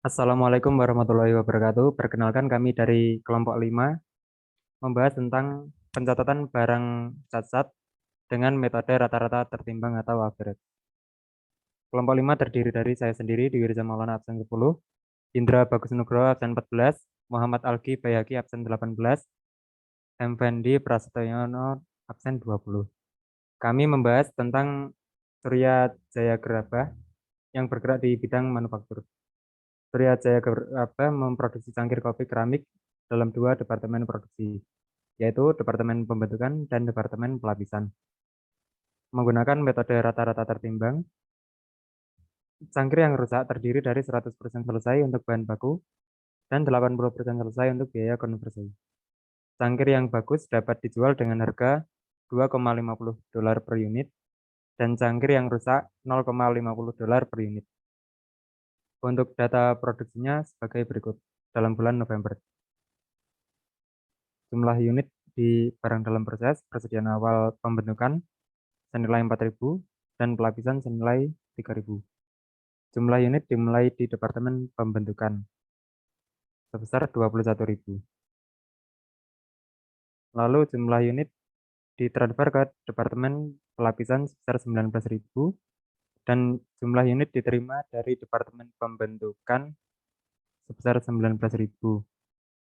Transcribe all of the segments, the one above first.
Assalamualaikum warahmatullahi wabarakatuh. Perkenalkan kami dari kelompok 5 membahas tentang pencatatan barang cacat dengan metode rata-rata tertimbang atau average. Kelompok 5 terdiri dari saya sendiri, Dewi Riza Maulana absen 10, Indra Bagus Nugroho absen 14, Muhammad Algi Bayaki absen 18, M. Fendi Prasetyono absen 20. Kami membahas tentang Surya Jaya Gerabah yang bergerak di bidang manufaktur. Surya Jaya Gerabah memproduksi cangkir kopi keramik dalam dua departemen produksi, yaitu Departemen Pembentukan dan Departemen Pelapisan. Menggunakan metode rata-rata tertimbang, cangkir yang rusak terdiri dari 100% selesai untuk bahan baku dan 80% selesai untuk biaya konversi. Cangkir yang bagus dapat dijual dengan harga $2,50 per unit dan cangkir yang rusak $0,50 per unit. Untuk data produksinya sebagai berikut. Dalam bulan November, jumlah unit di barang dalam proses persediaan awal pembentukan senilai 4.000 dan pelapisan senilai 3.000. Jumlah unit dimulai di Departemen Pembentukan sebesar 21.000. Lalu jumlah unit ditransfer ke Departemen Pelapisan sebesar 19.000 dan jumlah unit diterima dari Departemen Pembentukan sebesar 19.000.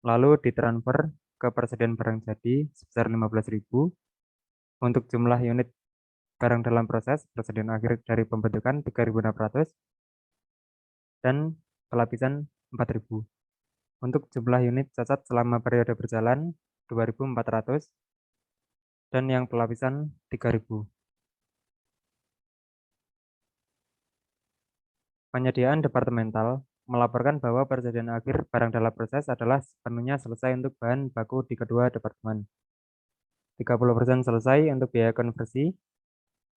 Lalu ditransfer ke persediaan barang jadi sebesar 15.000 untuk jumlah unit barang dalam proses persediaan akhir dari pembentukan 3.600 dan pelapisan 4.000. Untuk jumlah unit cacat selama periode berjalan 2.400 dan yang pelapisan 3.000. Penyediaan departemental melaporkan bahwa persediaan akhir barang dalam proses adalah sepenuhnya selesai untuk bahan baku di kedua departemen. 30% selesai untuk biaya konversi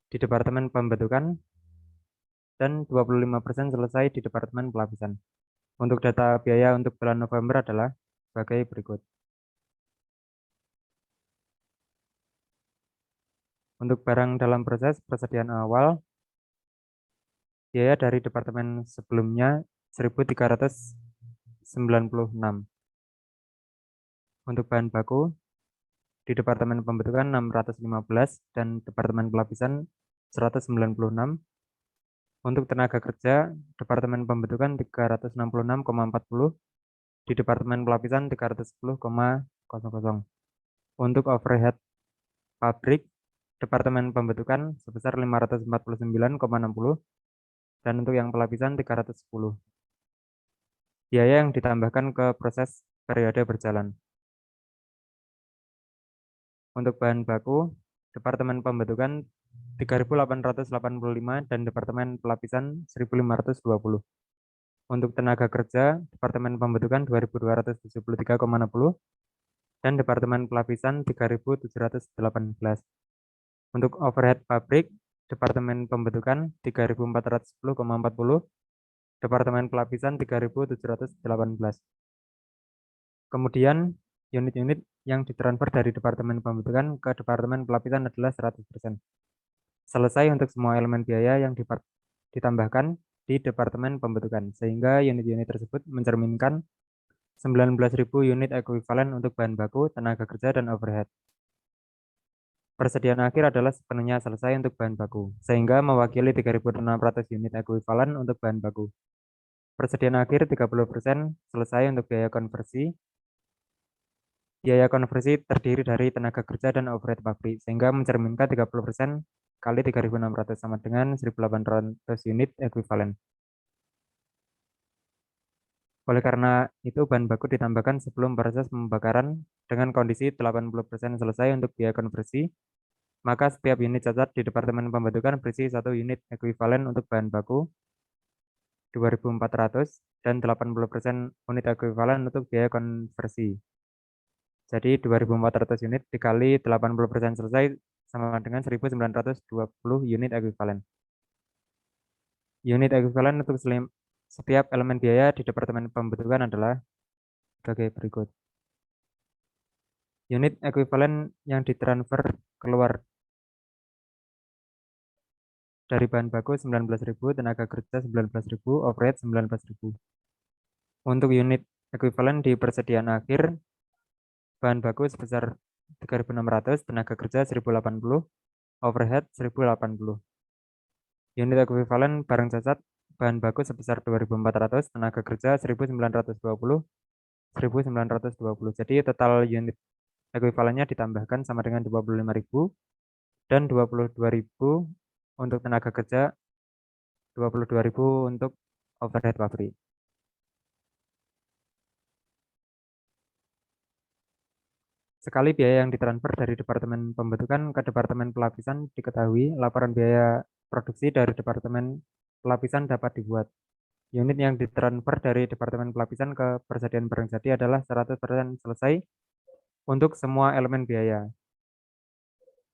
di Departemen Pembentukan dan 25% selesai di Departemen Pelapisan. Untuk data biaya untuk bulan November adalah sebagai berikut. Untuk barang dalam proses persediaan awal, biaya dari departemen sebelumnya 1.396. Untuk bahan baku di Departemen Pembentukan 615 dan Departemen Pelapisan 196. Untuk tenaga kerja Departemen Pembentukan 366,40, di Departemen Pelapisan 310,00. Untuk overhead pabrik Departemen Pembentukan sebesar 549,60 dan untuk yang pelapisan 310. Biaya yang ditambahkan ke proses periode berjalan. Untuk bahan baku, Departemen Pembentukan 3.885 dan Departemen Pelapisan 1.520. Untuk tenaga kerja, Departemen Pembentukan 2.273,60 dan Departemen Pelapisan 3.718. Untuk overhead pabrik, Departemen Pembentukan 3.410,40, Departemen Pelapisan 3.718. Kemudian, unit-unit yang ditransfer dari Departemen Pembentukan ke Departemen Pelapisan adalah 100%. Selesai untuk semua elemen biaya yang ditambahkan di Departemen Pembentukan, sehingga unit-unit tersebut mencerminkan 19.000 unit ekuivalen untuk bahan baku, tenaga kerja, dan overhead. Persediaan akhir adalah sepenuhnya selesai untuk bahan baku, sehingga mewakili 3.600 unit ekuivalen untuk bahan baku. Persediaan akhir 30% selesai untuk biaya konversi. Biaya konversi terdiri dari tenaga kerja dan overhead pabrik, sehingga mencerminkan 30% kali 3.600 sama dengan 1.800 unit ekuivalen. Oleh karena itu, bahan baku ditambahkan sebelum proses pembakaran dengan kondisi 80% selesai untuk biaya konversi, maka setiap unit cacat di Departemen Pembentukan berisi 1 unit ekuivalen untuk bahan baku 2.400 dan 80% unit ekuivalen untuk biaya konversi. Jadi 2.400 unit dikali 80% selesai sama dengan 1.920 unit ekuivalen. Unit ekuivalen untuk setiap elemen biaya di Departemen Pembentukan adalah sebagai berikut. Unit ekuivalen yang ditransfer keluar dari bahan baku 19.000, tenaga kerja 19.000, overhead 19.000. Untuk unit ekuivalen di persediaan akhir, bahan baku sebesar 3.600, tenaga kerja 1.080, overhead 1.080. Unit ekuivalen barang cacat, bahan baku sebesar 2.400, tenaga kerja 1.920, 1.920. Jadi total unit ekuivalennya ditambahkan sama dengan 25.000 dan 22.000 untuk tenaga kerja, 22.000 untuk overhead pabrik. Sekali biaya yang ditransfer dari Departemen Pembentukan ke Departemen Pelapisan diketahui, laporan biaya produksi dari Departemen Pelapisan dapat dibuat. Unit yang ditransfer dari Departemen Pelapisan ke persediaan barang jadi adalah 100% selesai untuk semua elemen biaya,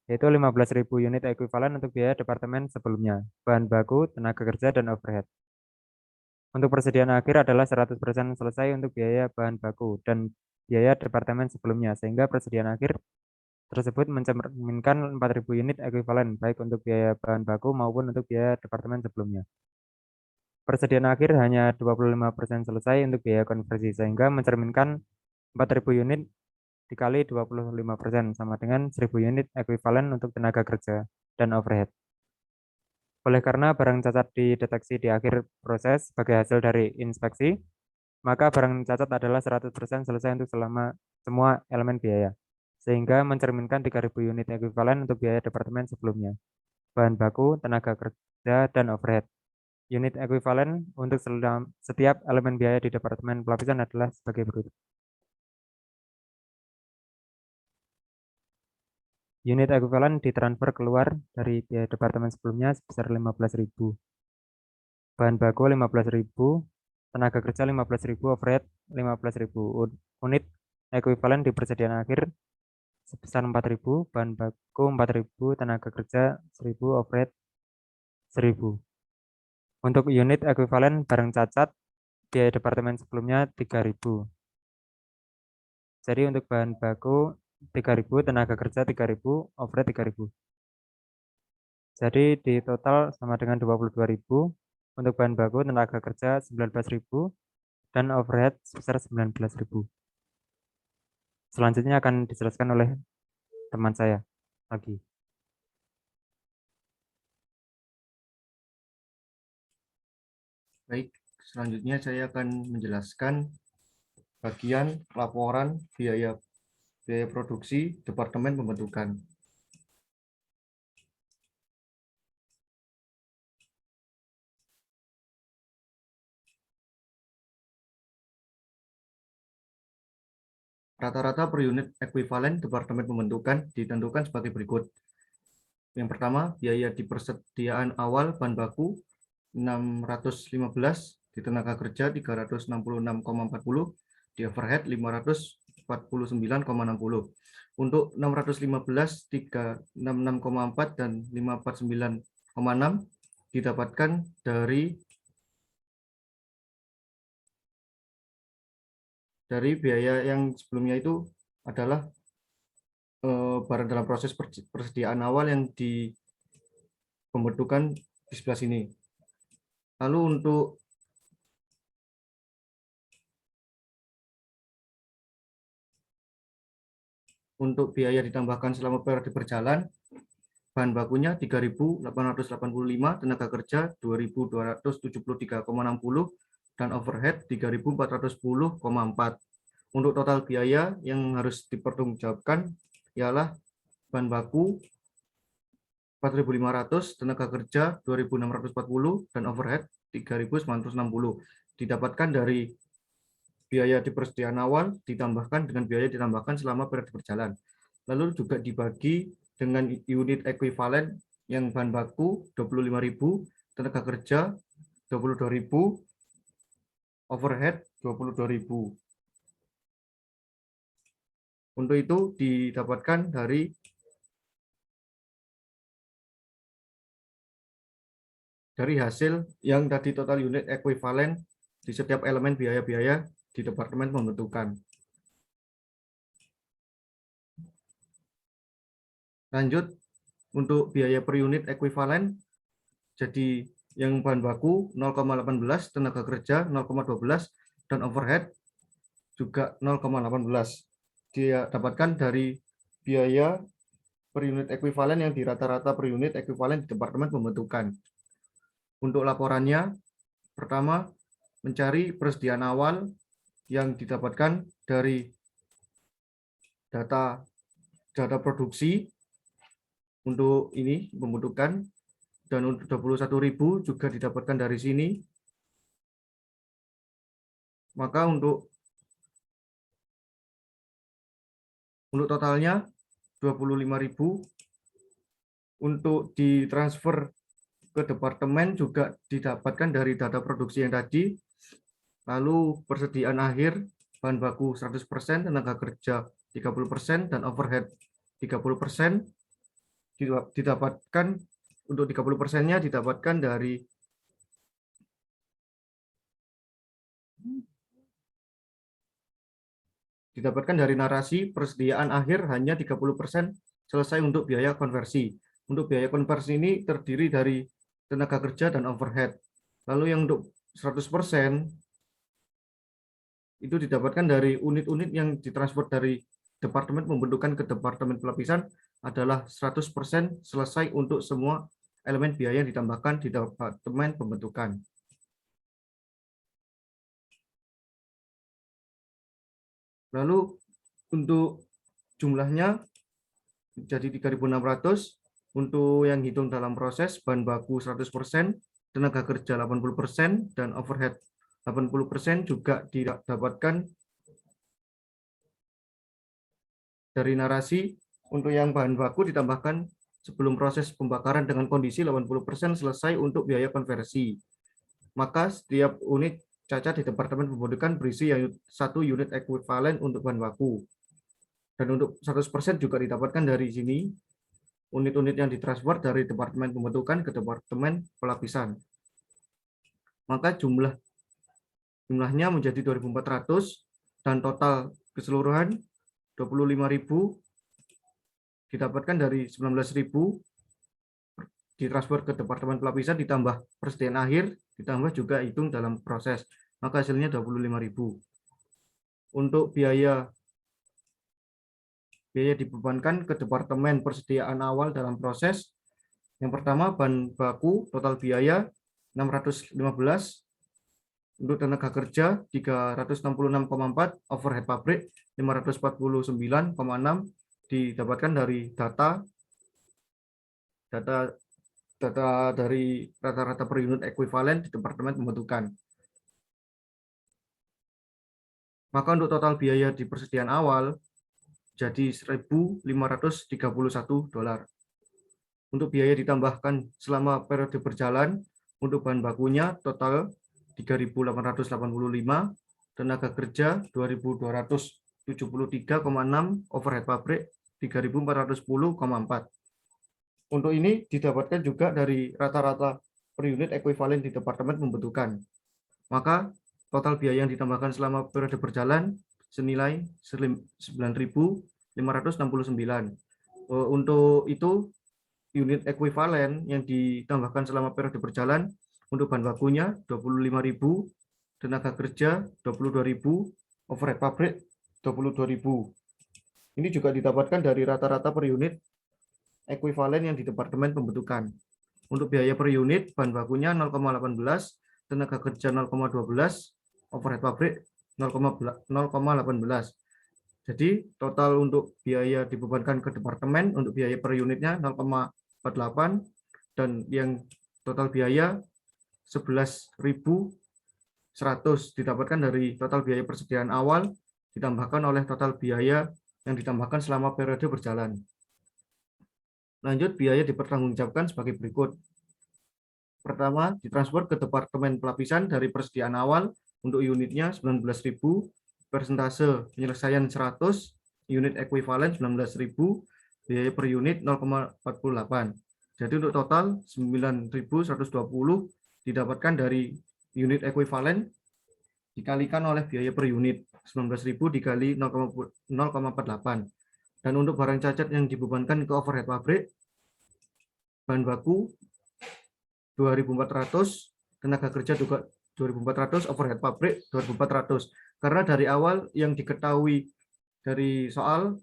yaitu 15.000 unit ekuivalen untuk biaya departemen sebelumnya, bahan baku, tenaga kerja, dan overhead. Untuk persediaan akhir adalah 100% selesai untuk biaya bahan baku dan biaya departemen sebelumnya, sehingga persediaan akhir tersebut mencerminkan 4.000 unit ekuivalen, baik untuk biaya bahan baku maupun untuk biaya departemen sebelumnya. Persediaan akhir hanya 25% selesai untuk biaya konversi, sehingga mencerminkan 4.000 unit dikali 25% sama dengan 1.000 unit ekuivalen untuk tenaga kerja dan overhead. Oleh karena barang cacat dideteksi di akhir proses sebagai hasil dari inspeksi, maka barang cacat adalah 100% selesai untuk semua elemen biaya, sehingga mencerminkan 3.000 unit ekuivalen untuk biaya departemen sebelumnya, bahan baku, tenaga kerja, dan overhead. Unit ekuivalen untuk setiap elemen biaya di departemen pelapisan adalah sebagai berikut. Unit ekuivalen ditransfer keluar dari biaya departemen sebelumnya sebesar 15.000. Bahan baku 15.000, tenaga kerja 15.000, overhead 15.000. Unit ekuivalen di persediaan akhir sebesar 4.000, bahan baku 4.000, tenaga kerja 1.000, overhead 1.000. Untuk unit ekuivalen barang cacat biaya departemen sebelumnya 3.000. Jadi untuk bahan baku 3.000, tenaga kerja 3.000, overhead 3.000. Jadi di total sama dengan 22.000 untuk bahan baku, tenaga kerja 19.000, dan overhead sebesar 19.000. Selanjutnya akan dijelaskan oleh teman saya lagi. Baik, selanjutnya saya akan menjelaskan bagian laporan biaya produksi Departemen Pembentukan. Rata-rata per unit ekuivalen Departemen Pembentukan ditentukan sebagai berikut. Yang pertama, biaya di persediaan awal bahan baku 615, di tenaga kerja 366,40, di overhead 549,60. Untuk 615, 366,4 dan 549,6 didapatkan dari biaya yang sebelumnya itu adalah barang dalam proses persediaan awal yang di pembentukan di sebelah sini. Lalu untuk biaya ditambahkan selama periode berjalan, bahan bakunya 3.885, tenaga kerja 2.273,60, dan overhead 3.410,4. Untuk total biaya yang harus dipertanggungjawabkan ialah bahan baku 4.500, tenaga kerja 2.640, dan overhead 3.960. Didapatkan dari biaya di persediaan awal ditambahkan dengan biaya ditambahkan selama periode berjalan. Lalu juga dibagi dengan unit ekuivalen yang bahan baku 25.000, tenaga kerja 22.000, overhead 22.000. Untuk itu didapatkan dari hasil yang tadi total unit ekuivalen di setiap elemen biaya-biaya di Departemen Pembentukan. Lanjut, untuk biaya per unit ekuivalen, jadi yang bahan baku 0,18, tenaga kerja 0,12, dan overhead juga 0,18. Dia dapatkan dari biaya per unit ekuivalen yang di rata-rata per unit ekuivalen di Departemen Pembentukan. Untuk laporannya, pertama, mencari persediaan awal yang didapatkan dari data produksi untuk ini pembentukan, dan untuk 21.000 juga didapatkan dari sini. Maka untuk totalnya 25.000 untuk ditransfer ke departemen juga didapatkan dari data produksi yang tadi. Lalu persediaan akhir bahan baku 100%, tenaga kerja 30%, dan overhead 30% didapatkan. Untuk 30%-nya didapatkan dari narasi persediaan akhir hanya 30% selesai untuk biaya konversi. Untuk biaya konversi ini terdiri dari tenaga kerja dan overhead. Lalu yang untuk 100% itu didapatkan dari unit-unit yang ditransfer dari Departemen Pembentukan ke Departemen Pelapisan adalah 100% selesai untuk semua elemen biaya yang ditambahkan di Departemen Pembentukan. Lalu untuk jumlahnya jadi 3.600. Untuk yang hitung dalam proses, bahan baku 100%, tenaga kerja 80%, dan overhead 80% juga didapatkan dari narasi. Untuk yang bahan baku ditambahkan sebelum proses pembakaran dengan kondisi 80% selesai untuk biaya konversi. Maka setiap unit cacat di Departemen Pembentukan berisi satu unit ekuivalen untuk bahan baku. Dan untuk 100% juga didapatkan dari sini, unit-unit yang ditransfer dari Departemen Pembentukan ke Departemen Pelapisan. Maka jumlahnya menjadi 2.400 dan total keseluruhan 25.000 didapatkan dari 19.000 ditransfer ke Departemen Pelapisan ditambah persediaan akhir ditambah juga hitung dalam proses. Maka hasilnya 25.000. Untuk biaya dibebankan ke Departemen Persediaan Awal dalam proses. Yang pertama, bahan baku total biaya 615, untuk tenaga kerja 366,4, overhead pabrik 549,6 didapatkan dari data dari rata-rata per unit ekuivalen di Departemen Pembentukan. Maka untuk total biaya di persediaan awal jadi $1.531. Untuk biaya ditambahkan selama periode berjalan, untuk bahan bakunya total 3.885, tenaga kerja 2.273,6, overhead pabrik 3.410,4. Untuk ini didapatkan juga dari rata-rata per unit ekuivalen di Departemen Pembentukan. Maka total biaya yang ditambahkan selama periode berjalan senilai 9.569. Untuk itu, unit ekuivalen yang ditambahkan selama periode berjalan untuk bahan bakunya 25.000, tenaga kerja 22.000, overhead pabrik 22.000. Ini juga didapatkan dari rata-rata per unit ekuivalen yang di Departemen Pembentukan. Untuk biaya per unit, bahan bakunya 0,18, tenaga kerja 0,12, overhead pabrik 0,18. Jadi total untuk biaya dibebankan ke departemen untuk biaya per unitnya 0,48, dan yang total biaya 11.100 didapatkan dari total biaya persediaan awal ditambahkan oleh total biaya yang ditambahkan selama periode berjalan. Lanjut, biaya dipertanggungjawabkan sebagai berikut. Pertama, ditransfer ke Departemen Pelapisan dari persediaan awal untuk unitnya 19.000, persentase penyelesaian 100, unit ekuivalen 19.000, biaya per unit 0,48. Jadi untuk total 9.120 didapatkan dari unit ekuivalen dikalikan oleh biaya per unit 19.000 dikali 0,48. Dan untuk barang cacat yang dibebankan ke overhead pabrik, bahan baku 2.400, tenaga kerja juga 2.400, overhead pabrik 2.400. Karena dari awal yang diketahui dari soal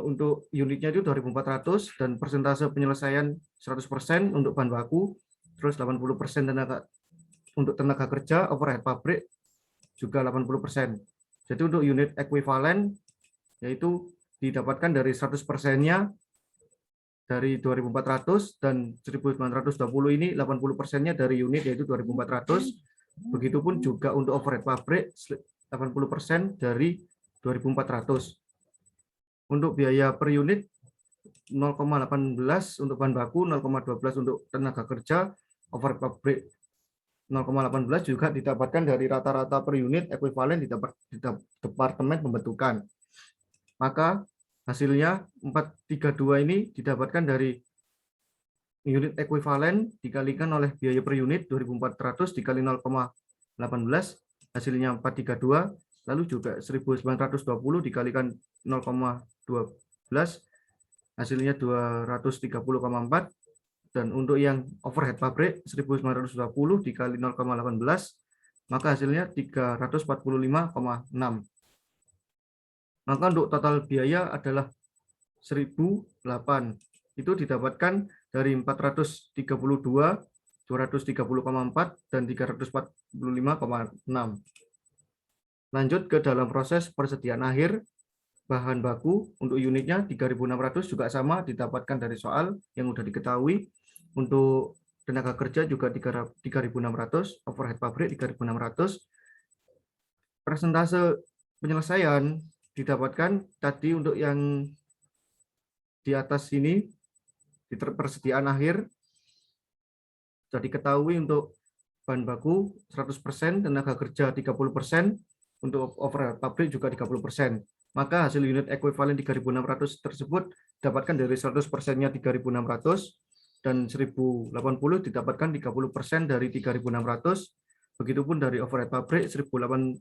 untuk unitnya itu 2.400 dan persentase penyelesaian 100% untuk bahan baku, terus 80% untuk tenaga kerja, overhead pabrik juga 80%. Jadi untuk unit ekuivalen yaitu didapatkan dari 100%-nya dari 2.400 dan 1.920 ini 80%-nya dari unit yaitu 2.400. Begitupun juga untuk overhead pabrik 80% dari 2.400. Untuk biaya per unit 0,18 untuk bahan baku, 0,12 untuk tenaga kerja, overhead pabrik 0,18 juga didapatkan dari rata-rata per unit ekuivalen di departemen pembentukan. Maka hasilnya 432 ini didapatkan dari unit ekuivalen dikalikan oleh biaya per unit 2.400 dikali 0,18 hasilnya 432, lalu juga 1.920 dikalikan 0,12 hasilnya 230,4, dan untuk yang overhead pabrik 1.920 dikali 0,18 maka hasilnya 345,6. Maka untuk total biaya adalah 1.008. Itu didapatkan dari 432, 230,4 dan 345,6. Lanjut ke dalam proses persediaan akhir bahan baku untuk unitnya 3.600 juga sama didapatkan dari soal yang sudah diketahui. Untuk tenaga kerja juga 3.600, overhead pabrik 3.600. Persentase penyelesaian didapatkan tadi untuk yang di atas ini di persediaan akhir sudah diketahui untuk bahan baku 100%, tenaga kerja 30%, untuk overhead pabrik juga 30%. Maka hasil unit ekuivalen 3.600 tersebut didapatkan dari 100%-nya 3.600 dan 1.080 didapatkan 30% dari 3.600. Begitupun dari overhead pabrik 1.080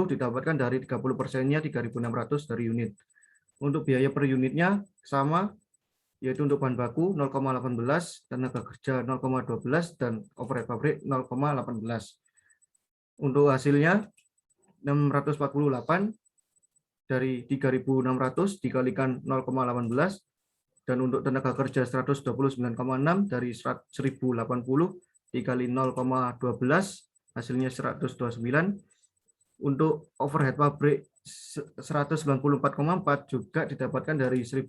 didapatkan dari 30%-nya 3.600 dari unit. Untuk biaya per unitnya sama, yaitu untuk bahan baku 0,18, tenaga kerja 0,12 dan overhead pabrik 0,18. Untuk hasilnya 648 dari 3.600 dikalikan 0,18 dan untuk tenaga kerja 129,6 dari 1.080 dikali 0,12 hasilnya 129. Untuk overhead pabrik 194,4 juga didapatkan dari 1.080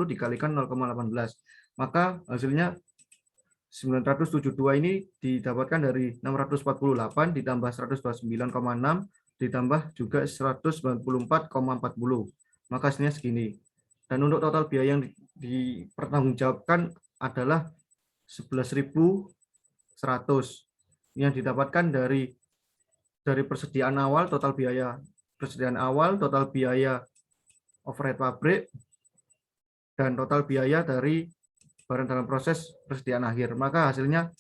dikalikan 0,18. Maka hasilnya 972 ini didapatkan dari 648 ditambah 129,6 ditambah juga 194,40. Maka hasilnya segini. Dan untuk total biaya yang dipertanggungjawabkan adalah 11.100 yang didapatkan dari persediaan awal, total biaya persediaan awal, total biaya overhead pabrik, dan total biaya dari barang dalam proses persediaan akhir. Maka hasilnya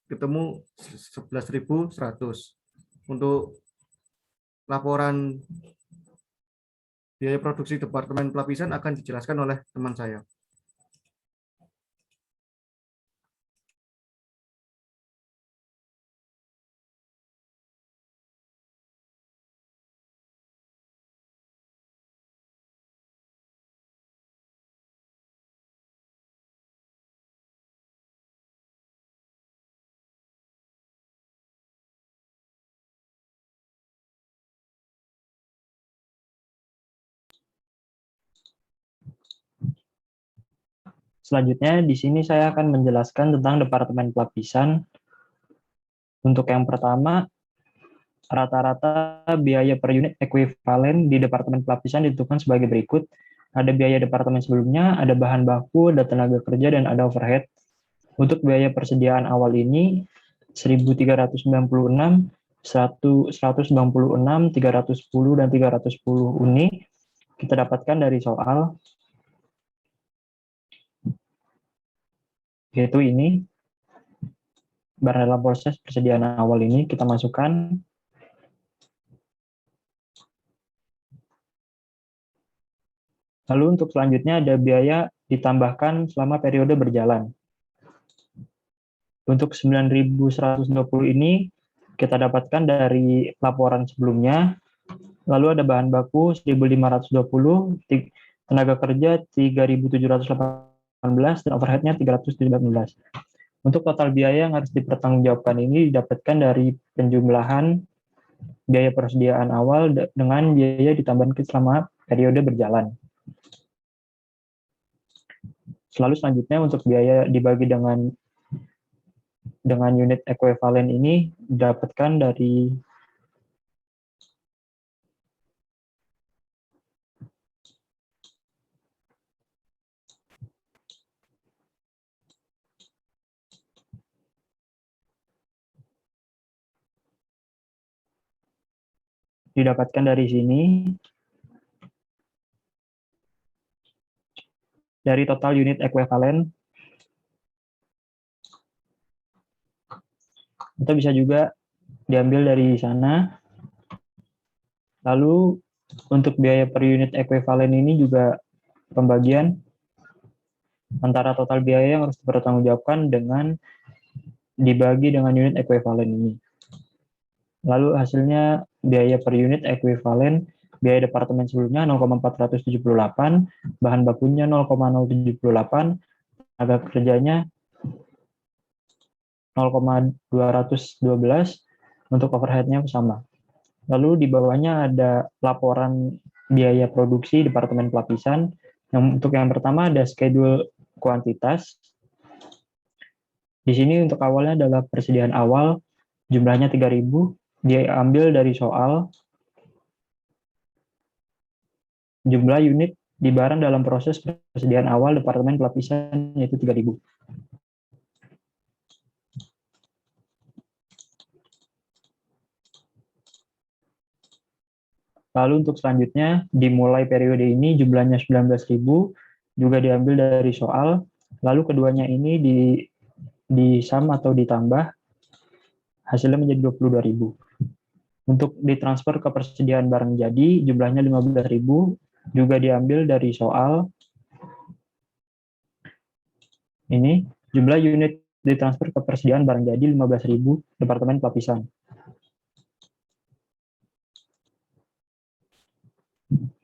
ketemu 11.100. Untuk laporan biaya produksi Departemen Pelapisan akan dijelaskan oleh teman saya. Selanjutnya, di sini saya akan menjelaskan tentang Departemen Pelapisan. Untuk yang pertama, rata-rata biaya per unit ekuivalen di Departemen Pelapisan ditentukan sebagai berikut. Ada biaya departemen sebelumnya, ada bahan baku, ada tenaga kerja, dan ada overhead. Untuk biaya persediaan awal ini, 1.396, 196, 310, dan 310 unit kita dapatkan dari soal, yaitu ini. Barang dalam proses persediaan awal ini kita masukkan. Lalu untuk selanjutnya ada biaya ditambahkan selama periode berjalan. Untuk 9.120 ini kita dapatkan dari laporan sebelumnya. Lalu ada bahan baku 1.520, tenaga kerja 3.718, dan overhead-nya 319. Untuk total biaya yang harus dipertanggungjawabkan ini didapatkan dari penjumlahan biaya persediaan awal dengan biaya ditambahkan selama periode berjalan. Lalu selanjutnya untuk biaya dibagi dengan unit ekuivalen ini didapatkan dari sini, dari total unit ekuivalen. Itu bisa juga diambil dari sana. Lalu untuk biaya per unit ekuivalen ini juga pembagian antara total biaya yang harus dipertanggungjawabkan dengan dibagi dengan unit ekuivalen ini. Lalu hasilnya biaya per unit ekuivalen, biaya departemen sebelumnya 0,478, bahan bakunya 0,078, tenaga kerjanya 0,212, untuk overhead-nya sama. Lalu di bawahnya ada laporan biaya produksi Departemen Pelapisan. Untuk yang pertama ada schedule kuantitas. Di sini untuk awalnya adalah persediaan awal, jumlahnya 3.000, diambil dari soal jumlah unit di barang dalam proses persediaan awal Departemen Pelapisan, yaitu 3.000. Lalu untuk selanjutnya, dimulai periode ini jumlahnya 19.000, juga diambil dari soal. Lalu keduanya ini di sum atau ditambah, hasilnya menjadi 22.000. Untuk ditransfer ke persediaan barang jadi, jumlahnya 15.000, juga diambil dari soal. Ini, jumlah unit ditransfer ke persediaan barang jadi 15.000, Departemen Pelapisan.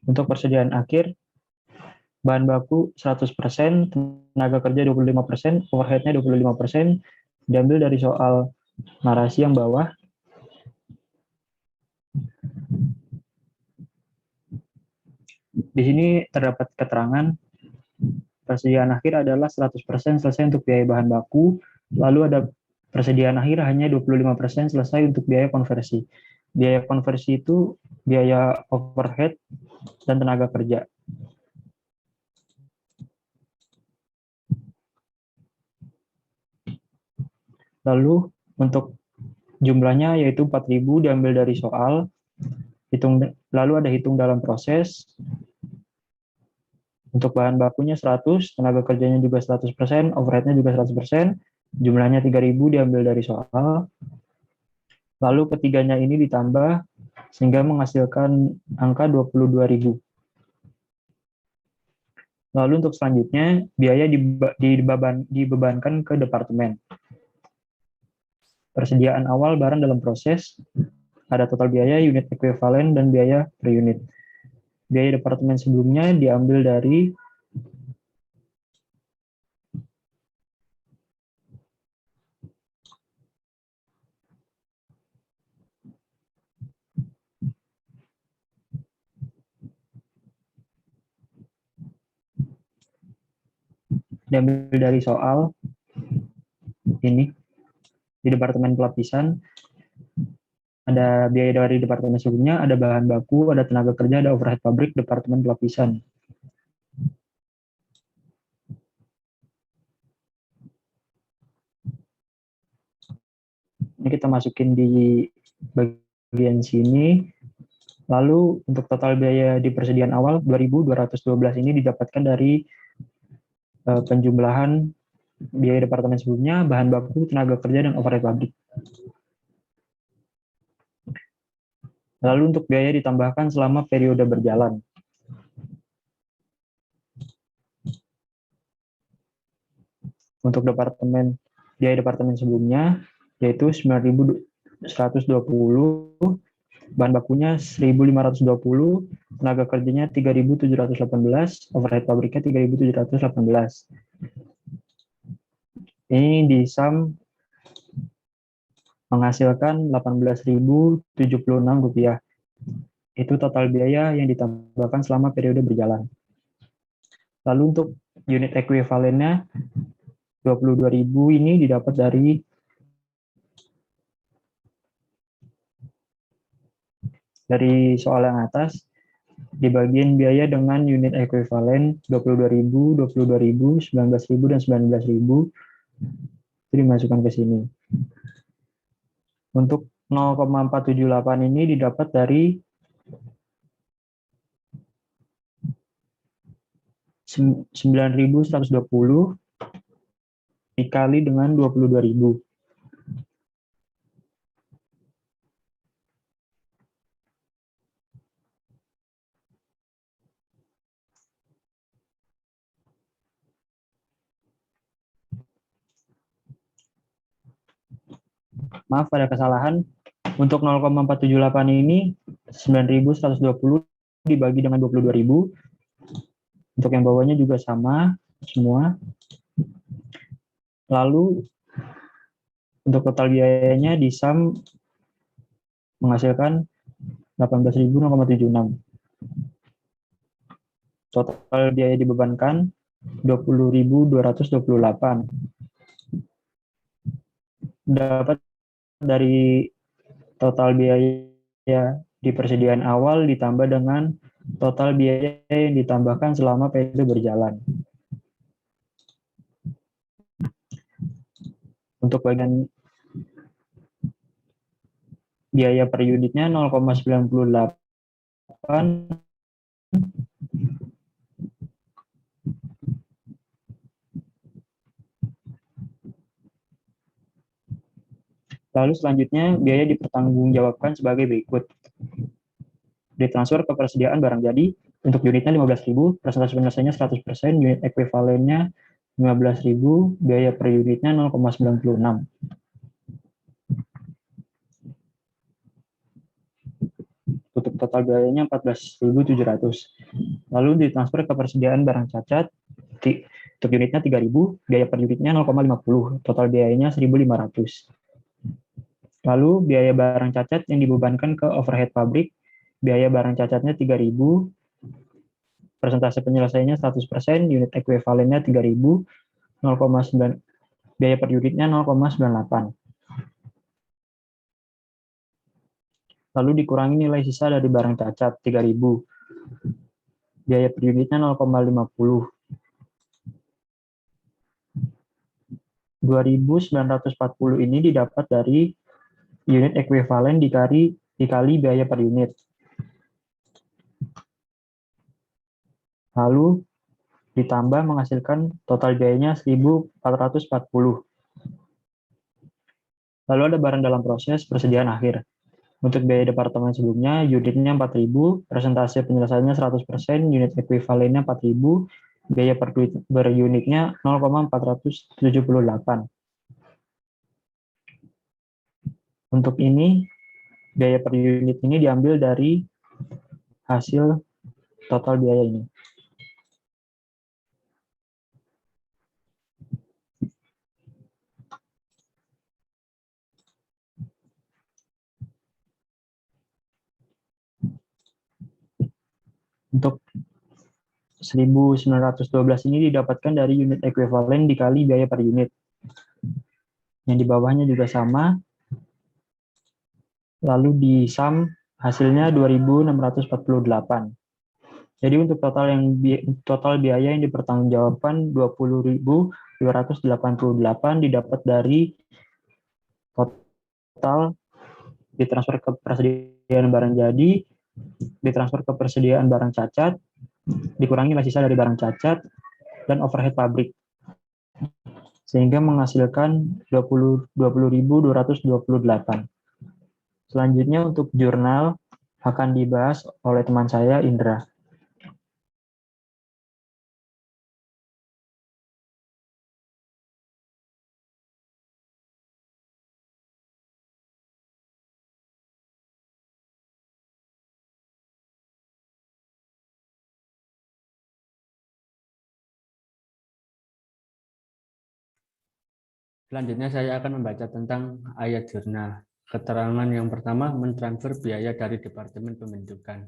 Untuk persediaan akhir, bahan baku 100%, tenaga kerja 25%, overhead-nya 25%, diambil dari soal narasi yang bawah. Di sini terdapat keterangan persediaan akhir adalah 100% selesai untuk biaya bahan baku, lalu ada persediaan akhir hanya 25% selesai untuk biaya konversi. Biaya konversi itu biaya overhead dan tenaga kerja. Lalu untuk jumlahnya yaitu 4.000 diambil dari soal, lalu ada hitung dalam proses. Untuk bahan bakunya 100, tenaga kerjanya juga 100%, overhead-nya juga 100%, jumlahnya 3.000 diambil dari soal. Lalu ketiganya ini ditambah sehingga menghasilkan angka 22.000. Lalu untuk selanjutnya, biaya dibebankan ke departemen. Persediaan awal barang dalam proses, ada total biaya, unit ekuivalen, dan biaya per unit. Biaya departemen sebelumnya diambil dari soal ini di Departemen Pelapisan. Ada biaya dari departemen sebelumnya, ada bahan baku, ada tenaga kerja, ada overhead pabrik, Departemen Pelapisan. Ini kita masukin di bagian sini. Lalu untuk total biaya di persediaan awal 2.212 ini didapatkan dari penjumlahan biaya departemen sebelumnya, bahan baku, tenaga kerja, dan overhead pabrik. Lalu untuk biaya ditambahkan selama periode berjalan. Untuk biaya departemen sebelumnya, yaitu 9.000 120, bahan bakunya 1.520, tenaga kerjanya 3.718, overhead pabriknya 3.718. Ini di sum menghasilkan Rp18.076. Itu total biaya yang ditambahkan selama periode berjalan. Lalu untuk unit ekuivalennya 22.000 ini didapat dari soal yang atas, di bagian biaya dengan unit ekuivalen 22.000, 22.000, 19.000, dan 19.000 itu dimasukkan ke sini. Untuk 0,478 ini didapat dari 9.120 dikali dengan 22.000. Maaf, ada kesalahan. Untuk 0,478 ini 9.120 dibagi dengan 22.000. Untuk yang bawahnya juga sama semua. Lalu untuk total biayanya di sum menghasilkan 18.076. Total biaya dibebankan 20.228. Dapat dari total biaya di persediaan awal ditambah dengan total biaya yang ditambahkan selama periode berjalan. Untuk bagian biaya per unitnya 0,98. Lalu selanjutnya biaya dipertanggungjawabkan sebagai berikut. Ditransfer ke persediaan barang jadi, untuk unitnya 15.000, presentasi penyelesaiannya 100%, unit ekuivalennya 15.000, biaya per unitnya 0,96. Tutup total biayanya 14.700. Lalu ditransfer ke persediaan barang cacat, untuk unitnya 3.000, biaya per unitnya 0,50, total biayanya 1.500. Lalu biaya barang cacat yang dibebankan ke overhead pabrik, biaya barang cacatnya 3.000, persentase penyelesaiannya 100%, unit ekuivalennya 3.000, 0,9, biaya per unitnya 0,98. Lalu dikurangi nilai sisa dari barang cacat 3.000, biaya per unitnya 0,50. 2.940 ini didapat dari unit ekuivalen dikali biaya per unit. Lalu ditambah menghasilkan total biayanya 1.440. Lalu ada barang dalam proses persediaan akhir. Untuk biaya departemen sebelumnya, unitnya 4.000, presentase penyelesaiannya 100%, unit ekuivalennya 4.000, biaya per unitnya 0,478. Untuk ini, biaya per unit ini diambil dari hasil total biaya ini. Untuk 1.912 ini didapatkan dari unit ekuivalen dikali biaya per unit. Yang di bawahnya juga sama. Lalu di sum hasilnya 2.648. Jadi untuk total biaya yang dipertanggungjawabkan 20.288 didapat dari total ditransfer ke persediaan barang jadi, ditransfer ke persediaan barang cacat, dikurangi nilai sisa dari barang cacat, dan overhead pabrik. Sehingga menghasilkan 20.228. Selanjutnya untuk jurnal akan dibahas oleh teman saya, Indra. Selanjutnya saya akan membaca tentang ayat jurnal. Keterangan yang pertama, mentransfer biaya dari Departemen Pembentukan.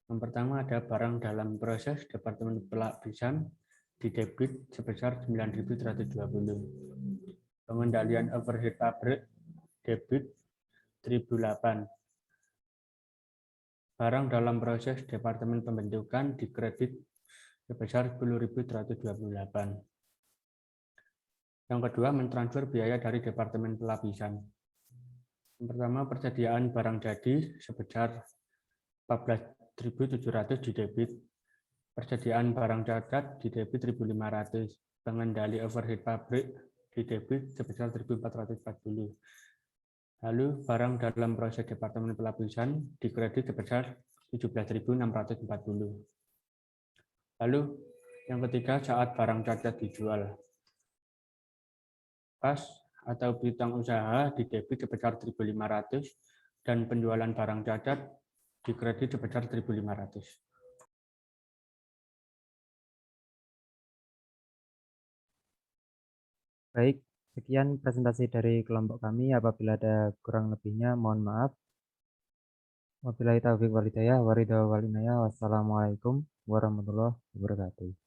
Yang pertama ada barang dalam proses Departemen Pelapisan didebit sebesar 9.120. Pengendalian overhead pabrik debit 1.008. Barang dalam proses Departemen Pembentukan dikredit sebesar 10.128. Yang kedua, mentransfer biaya dari Departemen Pelapisan. Yang pertama, persediaan barang jadi sebesar 14.700 didebit. Persediaan barang cacat didebit 1.500. Pengendali overhead pabrik didebit sebesar 1.440. Lalu barang dalam proses Departemen Pelapisan dikredit sebesar 17.640. Lalu yang ketiga, saat barang cacat dijual, kas atau piutang usaha didebit sebesar 1.500 dan penjualan barang cacat dikredit sebesar 1.500. Baik, sekian presentasi dari kelompok kami. Apabila ada kurang lebihnya, mohon maaf. Wabillahi taufiq wal hidayah, wassalamualaikum warahmatullahi wabarakatuh.